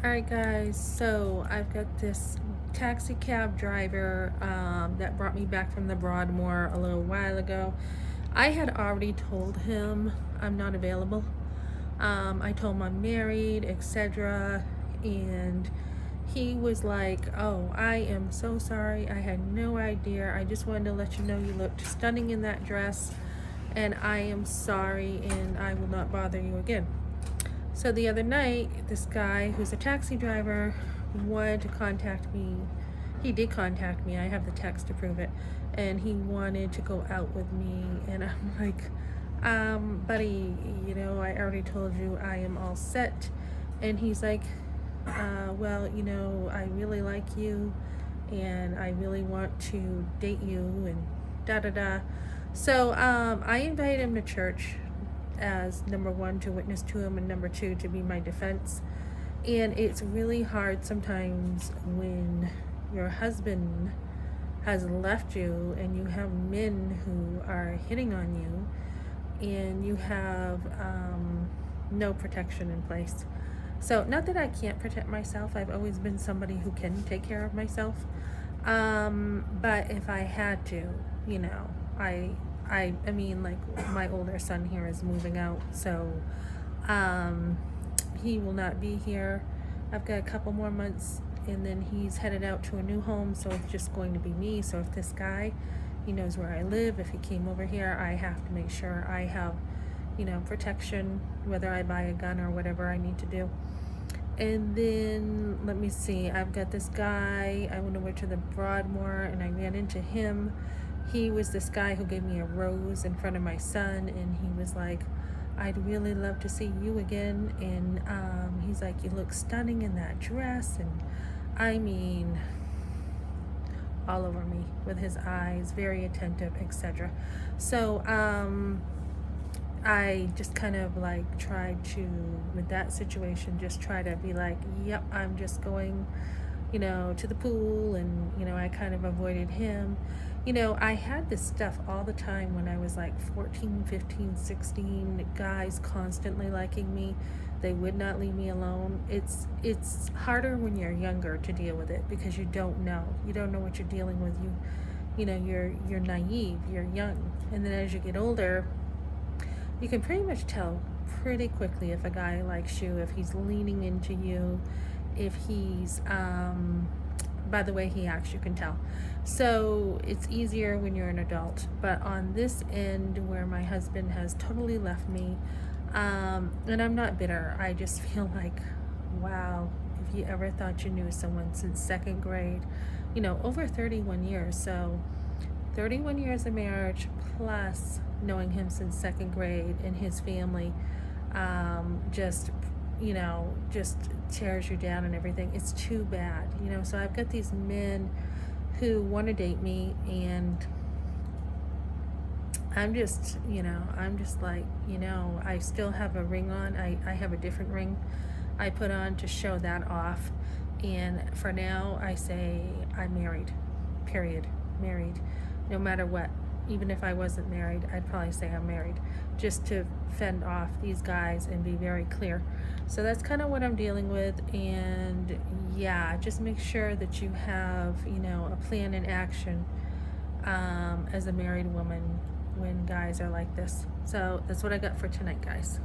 Alright guys, so I've got this taxi cab driver that brought me back from the Broadmoor a little while ago. I had already told him I'm not available. I told him I'm married, etc. And he was like, "Oh, I am so sorry. I had no idea. I just wanted to let you know you looked stunning in that dress. And I am sorry and I will not bother you again." So the other night, this guy who's a taxi driver wanted to contact me. He did contact me. I have the text to prove it. And he wanted to go out with me. And I'm like, buddy, I already told you I am all set. And he's like, well, I really like you and I really want to date you and da da da. So I invited him to church as number one, to witness to him, and number two, to be my defense. And it's really hard sometimes when your husband has left you and you have men who are hitting on you and you have no protection in place. So, not that I can't protect myself, I've always been somebody who can take care of myself. But if I had to, you know, I mean, like, my older son here is moving out, so um, he will not be here. I've got a couple more months, and then he's headed out to a new home, so it's just going to be me. So if this guy, he knows where I live, if he came over here, I have to make sure I have, protection, whether I buy a gun or whatever I need to do. And then let me see, I've got this guy. I went over to the Broadmoor and I ran into him. He was this guy who gave me a rose in front of my son, and he was like, "I'd really love to see you again." And he's like, "You look stunning in that dress." And I mean, all over me with his eyes, very attentive, etc. So I just kind of like tried to, with that situation, just try to be like, "Yep, I'm just going, to the pool." And, I kind of avoided him. I had this stuff all the time when I was like 14, 15, 16, guys constantly liking me. They would not leave me alone. It's harder when you're younger to deal with it because you don't know. You don't know what you're dealing with. You're naive, you're young. And then as you get older, you can pretty much tell pretty quickly if a guy likes you, if he's leaning into you, if he's by the way he acts, you can tell. So it's easier when you're an adult. But on this end, where my husband has totally left me, and I'm not bitter, I just feel like, wow, if you ever thought you knew someone since second grade, over 31 years. So 31 years of marriage plus knowing him since second grade, and his family just tears you down and everything. It's too bad. So I've got these men who want to date me, and I'm just like, I still have a ring on. I have a different ring I put on to show that off. And for now, I say I'm married, period. Married, no matter what. Even if I wasn't married, I'd probably say I'm married, just to fend off these guys and be very clear. So that's kind of what I'm dealing with. And yeah, just make sure that you have, a plan in action as a married woman when guys are like this. So that's what I got for tonight, guys.